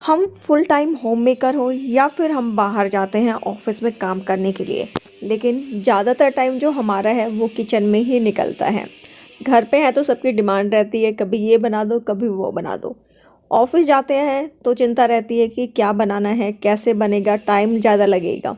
हम full time home maker हो या फिर हम बाहर जाते हैं ऑफिस में काम करने के लिए, लेकिन ज़्यादातर टाइम जो हमारा है वो किचन में ही निकलता है। घर पे है तो सबकी डिमांड रहती है, कभी ये बना दो कभी वो बना दो। ऑफिस जाते हैं तो चिंता रहती है कि क्या बनाना है, कैसे बनेगा, टाइम ज़्यादा लगेगा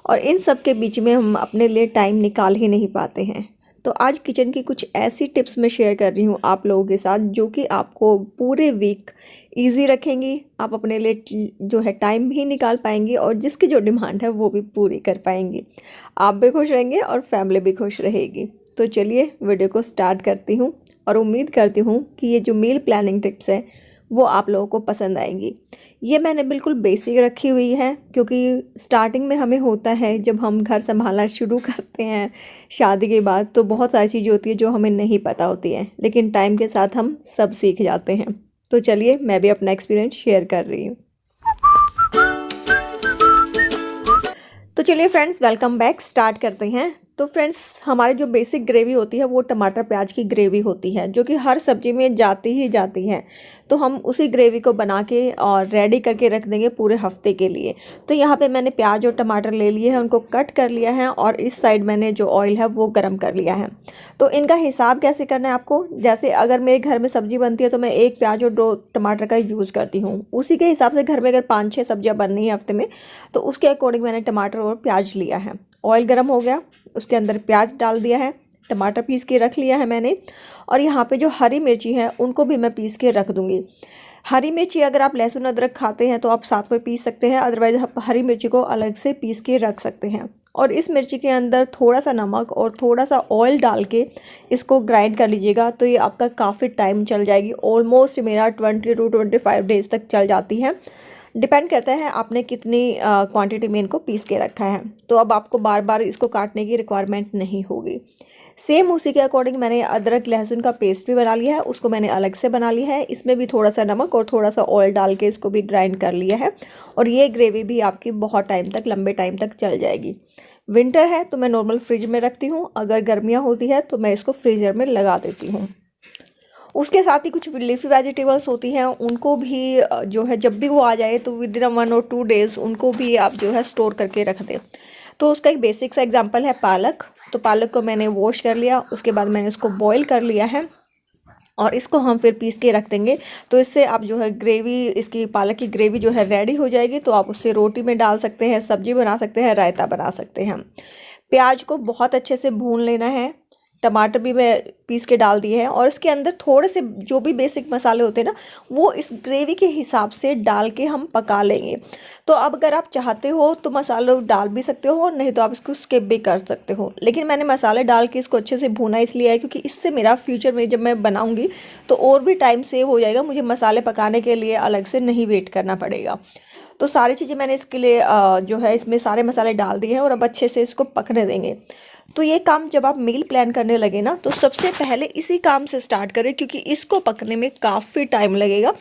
और इन सब के बीच में हम अपने लिए टाइम निकाल ही नहीं पाते हैं। तो आज किचन की कुछ ऐसी टिप्स मैं शेयर कर रही हूँ आप लोगों के साथ जो कि आपको पूरे वीक इजी रखेंगी। आप अपने लिए जो है टाइम भी निकाल पाएंगी और जिसकी जो डिमांड है वो भी पूरी कर पाएंगी। आप भी खुश रहेंगे और फैमिली भी खुश रहेगी। तो चलिए वीडियो को स्टार्ट करती हूँ और उम्मीद करती हूँ कि ये जो मील प्लानिंग टिप्स है वो आप लोगों को पसंद आएंगी। ये मैंने बिल्कुल बेसिक रखी हुई है क्योंकि स्टार्टिंग में हमें होता है जब हम घर संभालना शुरू करते हैं शादी के बाद, तो बहुत सारी चीज़ें होती है जो हमें नहीं पता होती है, लेकिन टाइम के साथ हम सब सीख जाते हैं। तो चलिए मैं भी अपना एक्सपीरियंस शेयर कर रही हूँ। तो चलिए फ्रेंड्स, वेलकम बैक, स्टार्ट करते हैं। तो फ्रेंड्स, हमारी जो बेसिक ग्रेवी होती है वो टमाटर प्याज की ग्रेवी होती है जो कि हर सब्जी में जाती ही जाती है। तो हम उसी ग्रेवी को बना के और रेडी करके रख देंगे पूरे हफ्ते के लिए। तो यहाँ पे मैंने प्याज और टमाटर ले लिए हैं, उनको कट कर लिया है और इस साइड मैंने जो ऑयल है वो गर्म कर लिया है। तो इनका हिसाब कैसे करना है आपको, जैसे अगर मेरे घर में सब्जी बनती है तो मैं 1 प्याज और 2 टमाटर का यूज़ करती हूँ। उसी के हिसाब से घर में अगर 5-6 सब्जियाँ बननी है हफ्ते में तो उसके अकॉर्डिंग मैंने टमाटर और प्याज लिया है। ऑयल गर्म हो गया, उसके अंदर प्याज डाल दिया है, टमाटर पीस के रख लिया है मैंने। और यहाँ पे जो हरी मिर्ची है उनको भी मैं पीस के रख दूँगी। हरी मिर्ची अगर आप लहसुन अदरक खाते हैं तो आप साथ में पीस सकते हैं, अदरवाइज आप हरी मिर्ची को अलग से पीस के रख सकते हैं। और इस मिर्ची के अंदर थोड़ा सा नमक और थोड़ा सा ऑयल डाल के इसको ग्राइंड कर लीजिएगा। तो ये आपका काफ़ी टाइम चल जाएगी, ऑलमोस्ट मेरा 20 to 25 डेज़ तक चल जाती है। डिपेंड करता है आपने कितनी क्वांटिटी में इनको पीस के रखा है। तो अब आपको बार बार इसको काटने की रिक्वायरमेंट नहीं होगी। सेम उसी के अकॉर्डिंग मैंने अदरक लहसुन का पेस्ट भी बना लिया है, उसको मैंने अलग से बना लिया है। इसमें भी थोड़ा सा नमक और थोड़ा सा ऑयल डाल के इसको भी ग्राइंड कर लिया है। और ये ग्रेवी भी आपकी बहुत टाइम तक, लंबे टाइम तक चल जाएगी। विंटर है तो मैं नॉर्मल फ्रिज में रखती हूँ, अगर गर्मियाँ होती है तो मैं इसको फ्रीज़र में लगा देती हूँ। उसके साथ ही कुछ लीफी वेजिटेबल्स होती हैं, उनको भी जो है जब भी वो आ जाए तो विद इन 1 or 2 डेज़ उनको भी आप जो है स्टोर करके रख दें। तो उसका एक बेसिक सा एग्जांपल है पालक। तो पालक को मैंने वॉश कर लिया, उसके बाद मैंने उसको बॉईल कर लिया है और इसको हम फिर पीस के रख देंगे। तो इससे आप जो है ग्रेवी, इसकी पालक की ग्रेवी जो है रेडी हो जाएगी। तो आप उससे रोटी में डाल सकते हैं, सब्जी बना सकते हैं, रायता बना सकते हैं। प्याज को बहुत अच्छे से भून लेना है, टमाटर भी मैं पीस के डाल दिए हैं और इसके अंदर थोड़े से जो भी बेसिक मसाले होते हैं ना वो इस ग्रेवी के हिसाब से डाल के हम पका लेंगे। तो अब अगर आप चाहते हो तो मसाले डाल भी सकते हो, नहीं तो आप इसको स्किप भी कर सकते हो। लेकिन मैंने मसाले डाल के इसको अच्छे से भूना इसलिए है क्योंकि इससे मेरा फ्यूचर में जब मैं बनाऊँगी तो और भी टाइम सेव हो जाएगा, मुझे मसाले पकाने के लिए अलग से नहीं वेट करना पड़ेगा। तो सारी चीज़ें मैंने इसके लिए जो है इसमें सारे मसाले डाल दिए हैं और अब अच्छे से इसको पकने देंगे। तो ये काम जब आप मील प्लान करने लगे ना तो सबसे पहले इसी काम से स्टार्ट करें क्योंकि इसको पकने में काफ़ी टाइम लगेगा।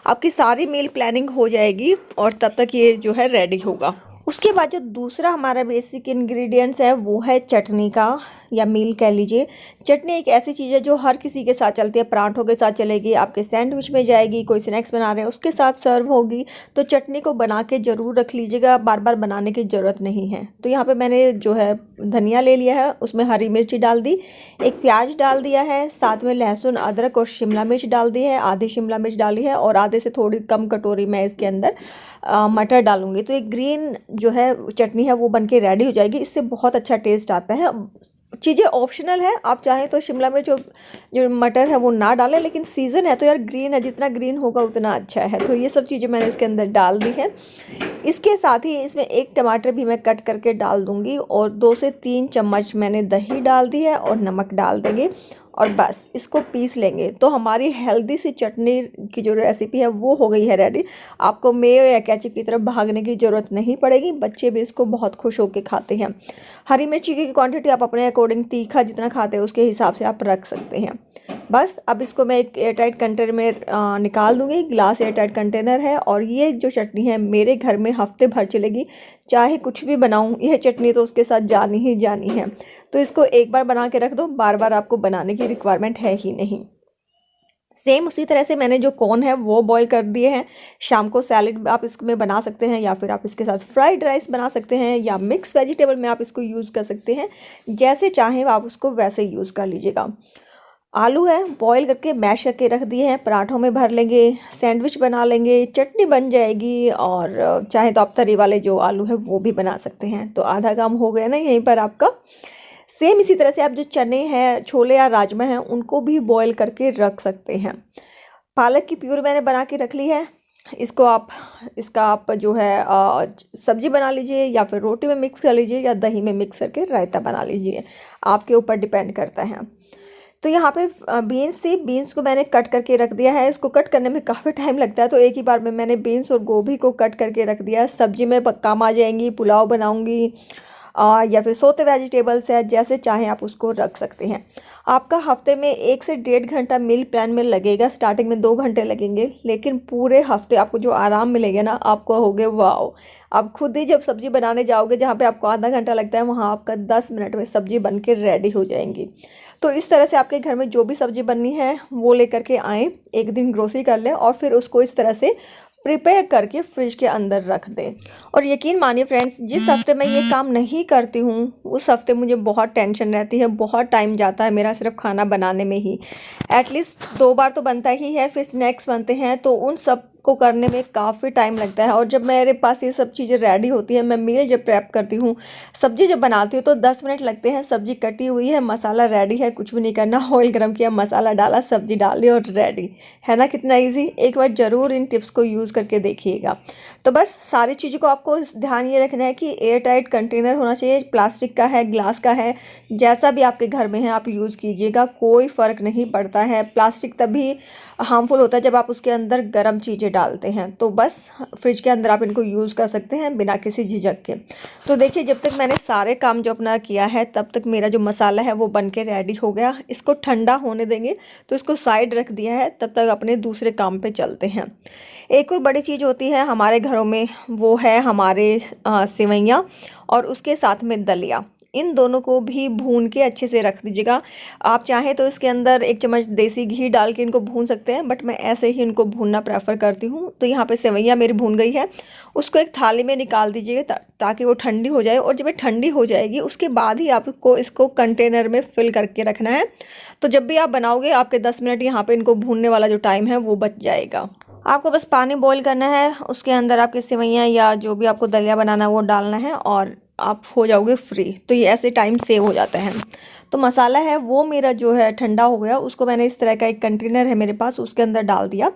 आपकी सारी मील प्लानिंग हो जाएगी और तब तक ये जो है रेडी होगा। उसके बाद जो दूसरा हमारा बेसिक इंग्रेडिएंट्स है वो है चटनी का, या मील कह लीजिए। चटनी एक ऐसी चीज़ है जो हर किसी के साथ चलती है, पराठों के साथ चलेगी, आपके सैंडविच में जाएगी, कोई स्नैक्स बना रहे हैं उसके साथ सर्व होगी। तो चटनी को बना के ज़रूर रख लीजिएगा, बार बार बनाने की ज़रूरत नहीं है। तो यहाँ पे मैंने जो है धनिया ले लिया है, उसमें हरी मिर्ची डाल दी, एक प्याज डाल दिया है, साथ में लहसुन अदरक और शिमला मिर्च डाल दी है, आधी शिमला मिर्च डाली है और आधे से थोड़ी कम कटोरी मैं इसके अंदर मटर डालूंगी। तो एक ग्रीन जो है चटनी है वो बन के रेडी हो जाएगी। इससे बहुत अच्छा टेस्ट आता है। चीज़ें ऑप्शनल है, आप चाहें तो शिमला मिर्च जो मटर है वो ना डालें, लेकिन सीज़न है तो यार ग्रीन है, जितना ग्रीन होगा उतना अच्छा है। तो ये सब चीज़ें मैंने इसके अंदर डाल दी है। इसके साथ ही इसमें 1 टमाटर भी मैं कट करके डाल दूंगी और 2 से 3 चम्मच मैंने दही डाल दी है और नमक डाल देंगे और बस इसको पीस लेंगे। तो हमारी हेल्दी सी चटनी की जो रेसिपी है वो हो गई है रेडी। आपको मेयो या केचप की तरफ भागने की ज़रूरत नहीं पड़ेगी, बच्चे भी इसको बहुत खुश होकर खाते हैं। हरी मिर्ची की क्वांटिटी आप अपने अकॉर्डिंग, तीखा जितना खाते हैं उसके हिसाब से आप रख सकते हैं। बस अब इसको मैं एक एयरटाइट कंटेनर में निकाल दूंगी। ग्लास एयरटाइट कंटेनर है और ये जो चटनी है मेरे घर में हफ्ते भर चलेगी, चाहे कुछ भी बनाऊं यह चटनी तो उसके साथ जानी ही जानी है। तो इसको एक बार बना के रख दो, बार बार आपको बनाने की रिक्वायरमेंट है ही नहीं। सेम उसी तरह से मैंने जो कॉर्न है वो बॉईल कर दिए हैं। शाम को सैलेड आप इसमें बना सकते हैं, या फिर आप इसके साथ फ्राइड राइस बना सकते हैं, या मिक्स वेजिटेबल में आप इसको यूज़ कर सकते हैं। जैसे चाहें आप उसको वैसे यूज़ कर लीजिएगा। आलू है बॉईल करके मैश करके रख दिए हैं, पराठों में भर लेंगे, सैंडविच बना लेंगे, चटनी बन जाएगी। और चाहे तो आप तरी वाले जो आलू है वो भी बना सकते हैं। तो आधा काम हो गया ना यहीं पर आपका। सेम इसी तरह से आप जो चने हैं, छोले या राजमा हैं, उनको भी बॉईल करके रख सकते हैं। पालक की प्यूरी मैंने बना के रख ली है। इसका आप जो है सब्जी बना लीजिए, या फिर रोटी में मिक्स कर लीजिए, या दही में मिक्स करके रायता बना लीजिए, आपके ऊपर डिपेंड करता है। तो यहाँ पे बीन्स थी, बीन्स को मैंने कट करके रख दिया है। इसको कट करने में काफ़ी टाइम लगता है, तो एक ही बार में मैंने बीन्स और गोभी को कट करके रख दिया। सब्जी में काम आ जाएंगी, पुलाव बनाऊंगी, या फिर सोते वेजिटेबल्स है, जैसे चाहें आप उसको रख सकते हैं। आपका हफ्ते में 1 से 1.5 घंटा मील प्लान में लगेगा। स्टार्टिंग में 2 घंटे लगेंगे, लेकिन पूरे हफ्ते आपको जो आराम मिलेगा ना, आपको होगे वाओ। आप खुद ही जब सब्जी बनाने जाओगे, जहाँ पे आपको आधा घंटा लगता है, वहाँ आपका 10 मिनट में सब्जी बन के रेडी हो जाएंगी। तो इस तरह से आपके घर में जो भी सब्जी बननी है वो लेकर के आएँ, एक दिन ग्रोसरी कर लें और फिर उसको इस तरह से प्रिपेयर करके फ्रिज के अंदर रख दें। और यकीन मानिए फ्रेंड्स, जिस हफ्ते मैं ये काम नहीं करती हूँ उस हफ्ते मुझे बहुत टेंशन रहती है, बहुत टाइम जाता है मेरा सिर्फ खाना बनाने में ही। एटलीस्ट 2 बार तो बनता ही है, फिर स्नैक्स बनते हैं, तो उन सब को करने में काफ़ी टाइम लगता है। और जब मेरे पास ये सब चीज़ें रेडी होती हैं, मैं मील जब प्रेप करती हूँ, सब्जी जब बनाती हूँ, तो 10 मिनट लगते हैं। सब्जी कटी हुई है, मसाला रेडी है, कुछ भी नहीं करना, ऑयल गर्म किया, मसाला डाला, सब्जी डाली और रेडी है ना। कितना ईजी। एक बार ज़रूर इन टिप्स को यूज़ करके देखिएगा। तो बस सारी चीज़ों को आपको ध्यान ये रखना है कि एयर टाइट कंटेनर होना चाहिए, प्लास्टिक का है, ग्लास का है, जैसा भी आपके घर में है आप यूज़ कीजिएगा, कोई फ़र्क नहीं पड़ता है। प्लास्टिक तभी हार्मफुल होता है जब आप उसके अंदर गर्म चीज़ें डालते हैं। तो बस फ्रिज के अंदर आप इनको यूज़ कर सकते हैं बिना किसी झिझक के। तो देखिए, जब तक मैंने सारे काम जो अपना किया है, तब तक मेरा जो मसाला है वो बन के रेडी हो गया। इसको ठंडा होने देंगे, तो इसको साइड रख दिया है, तब तक अपने दूसरे काम पे चलते हैं। एक और बड़ी चीज़ होती है हमारे घरों में, वो है हमारे सेवइयाँ और उसके साथ में दलिया। इन दोनों को भी भून के अच्छे से रख दीजिएगा। आप चाहें तो इसके अंदर 1 चम्मच देसी घी डाल के इनको भून सकते हैं, बट मैं ऐसे ही इनको भूनना प्रेफर करती हूँ। तो यहाँ पे सेवइयाँ मेरी भून गई है, उसको एक थाली में निकाल दीजिएगा ताकि वो ठंडी हो जाए। और जब ये ठंडी हो जाएगी, उसके बाद ही आपको इसको कंटेनर में फिल करके रखना है। तो जब भी आप बनाओगे, आपके 10 मिनट यहाँ पर इनको भूनने वाला जो टाइम है वो बच जाएगा। आपको बस पानी बॉईल करना है, उसके अंदर आपकी सेवइयाँ या जो भी आपको दलिया बनाना है वो डालना है, और आप हो जाओगे फ्री। तो ये ऐसे टाइम सेव हो जाता है। तो मसाला है वो मेरा जो है ठंडा हो गया, उसको मैंने इस तरह का एक कंटेनर है मेरे पास, उसके अंदर डाल दिया।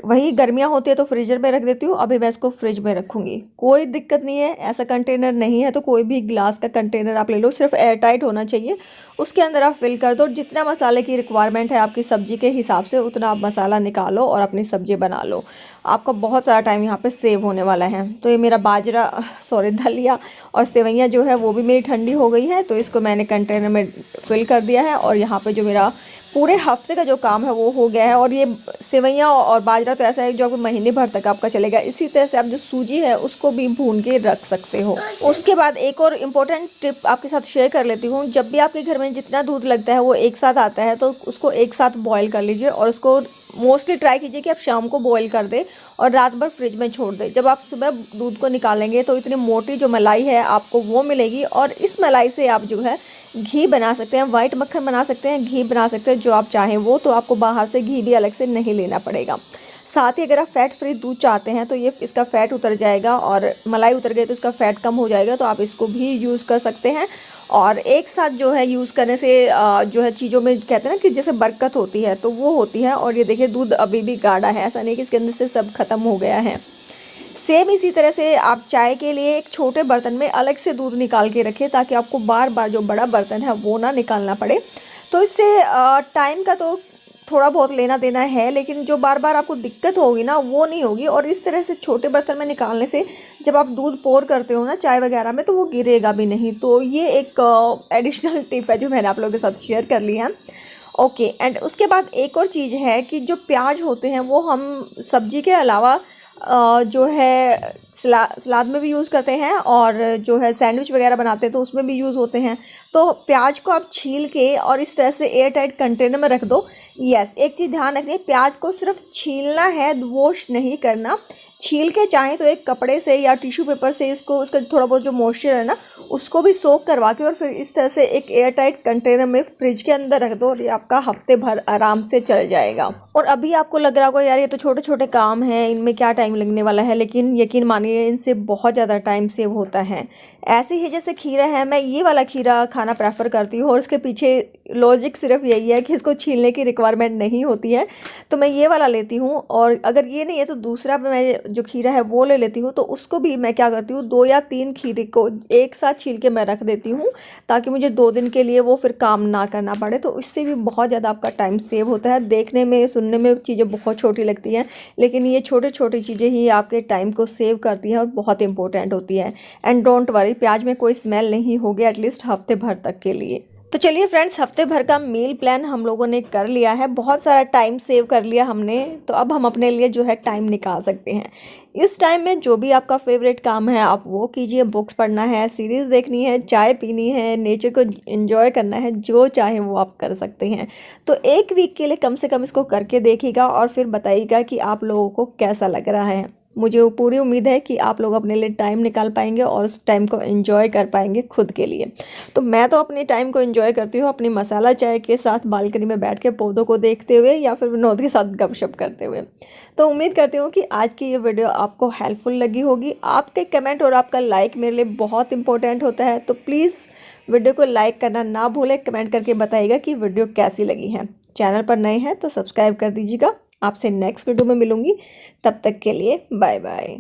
वही गर्मियाँ होती है तो फ्रीजर में रख देती हूँ, अभी मैं इसको फ्रिज में रखूँगी, कोई दिक्कत नहीं है। ऐसा कंटेनर नहीं है तो कोई भी ग्लास का कंटेनर आप ले लो, सिर्फ एयर टाइट होना चाहिए। उसके अंदर आप फिल कर दो, जितना मसाले की रिक्वायरमेंट है आपकी सब्जी के हिसाब से उतना आप मसाला निकालो और अपनी सब्जी बना लो। आपका बहुत सारा टाइम यहाँ पे सेव होने वाला है। तो ये मेरा दलिया और सेवइयाँ जो है वो भी मेरी ठंडी हो गई है, तो इसको मैंने कंटेनर में फिल कर दिया है। और यहाँ पे जो मेरा पूरे हफ्ते का जो काम है वो हो गया है। और ये सेवइयाँ और बाजरा तो ऐसा है जो आपको महीने भर तक आपका चलेगा। इसी तरह से आप जो सूजी है उसको भी भून के रख सकते हो। उसके बाद एक और इम्पोर्टेंट टिप आपके साथ शेयर कर लेती हूँ। जब भी आपके घर में जितना दूध लगता है वो एक साथ आता है, तो उसको एक साथ बॉयल कर लीजिए। और उसको मोस्टली ट्राई कीजिए कि आप शाम को बॉईल कर दें और रात भर फ्रिज में छोड़ दें। जब आप सुबह दूध को निकालेंगे तो इतनी मोटी जो मलाई है आपको वो मिलेगी। और इस मलाई से आप जो है घी बना सकते हैं, वाइट मक्खन बना सकते हैं, घी बना सकते हैं, जो आप चाहें वो। तो आपको बाहर से घी भी अलग से नहीं लेना पड़ेगा। साथ ही अगर आप फैट फ्री दूध चाहते हैं तो ये इसका फ़ैट उतर जाएगा, और मलाई उतर गई तो इसका फ़ैट कम हो जाएगा। तो आप इसको भी यूज़ कर सकते हैं। और एक साथ जो है यूज़ करने से जो है चीज़ों में कहते हैं ना कि जैसे बरकत होती है, तो वो होती है। और ये देखिए दूध अभी भी गाढ़ा है, ऐसा नहीं कि इसके अंदर से सब खत्म हो गया है। सेम इसी तरह से आप चाय के लिए एक छोटे बर्तन में अलग से दूध निकाल के रखें, ताकि आपको बार बार जो बड़ा बर्तन है वो ना निकालना पड़े। तो इससे टाइम का तो थोड़ा बहुत लेना देना है, लेकिन जो बार बार आपको दिक्कत होगी ना वो नहीं होगी। और इस तरह से छोटे बर्तन में निकालने से जब आप दूध पोर करते हो ना चाय वगैरह में, तो वो गिरेगा भी नहीं। तो ये एक एडिशनल टिप है जो मैंने आप लोगों के साथ शेयर कर ली है। ओके, एंड उसके बाद एक और चीज़ है कि जो प्याज होते हैं वो हम सब्जी के अलावा जो है सलाद में भी यूज़ करते हैं, और जो है सैंडविच वगैरह बनाते हैं तो उसमें भी यूज़ होते हैं। तो प्याज को आप छील के और इस तरह से एयर टाइट कंटेनर में रख दो। यस, एक चीज़ ध्यान रखनी है, प्याज को सिर्फ छीलना है, वॉश नहीं करना। छील के चाहें तो एक कपड़े से या टिश्यू पेपर से इसको, उसका थोड़ा बहुत जो मॉइस्चर है ना उसको भी सोक करवा के और फिर इस तरह से एक एयर टाइट कंटेनर में फ्रिज के अंदर रख दो और ये आपका हफ्ते भर आराम से चल जाएगा। और अभी आपको लग रहा होगा यार ये तो छोटे छोटे काम हैं, इनमें क्या टाइम लगने वाला है, लेकिन यकीन मानिए इनसे बहुत ज़्यादा टाइम सेव होता है। ऐसे ही जैसे खीरा है, मैं ये वाला खीरा खाना प्रेफर करती हूँ और इसके पीछे लॉजिक सिर्फ यही है कि इसको छीलने की रिक्वायरमेंट नहीं होती है, तो मैं ये वाला लेती हूँ। और अगर ये नहीं है तो दूसरा मैं जो खीरा है वो ले लेती हूँ। तो उसको भी मैं क्या करती हूँ, 2 या 3 खीरे को एक साथ छील के मैं रख देती हूँ ताकि मुझे 2 दिन के लिए वो फिर काम ना करना पड़े। तो इससे भी बहुत ज़्यादा आपका टाइम सेव होता है। देखने में सुनने में चीज़ें बहुत छोटी लगती हैं, लेकिन ये छोटी छोटी चीज़ें ही आपके टाइम को सेव करती हैं और बहुत इंपॉर्टेंट होती है। एंड डोंट वरी, प्याज में कोई स्मेल नहीं होगी एटलीस्ट हफ्ते भर तक के लिए। तो चलिए फ्रेंड्स, हफ्ते भर का मील प्लान हम लोगों ने कर लिया है, बहुत सारा टाइम सेव कर लिया हमने। तो अब हम अपने लिए जो है टाइम निकाल सकते हैं। इस टाइम में जो भी आपका फेवरेट काम है आप वो कीजिए। बुक्स पढ़ना है, सीरीज़ देखनी है, चाय पीनी है, नेचर को एंजॉय करना है, जो चाहे वो आप कर सकते हैं। तो 1 वीक के लिए कम से कम इसको करके देखिएगा और फिर बताइएगा कि आप लोगों को कैसा लग रहा है। मुझे पूरी उम्मीद है कि आप लोग अपने लिए टाइम निकाल पाएंगे और उस टाइम को एंजॉय कर पाएंगे खुद के लिए। तो मैं तो अपने टाइम को एंजॉय करती हूँ अपनी मसाला चाय के साथ, बालकनी में बैठ के पौधों को देखते हुए या फिर विनोद के साथ गपशप करते हुए। तो उम्मीद करती हूँ कि आज की ये वीडियो आपको हेल्पफुल लगी होगी। आपके कमेंट और आपका लाइक मेरे लिए बहुत इंपॉर्टेंट होता है, तो प्लीज़ वीडियो को लाइक करना ना भूलें। कमेंट करके बताइएगा कि वीडियो कैसी लगी है। चैनल पर नए हैं तो सब्सक्राइब कर दीजिएगा। आपसे नेक्स्ट वीडियो में मिलूंगी, तब तक के लिए बाय बाय।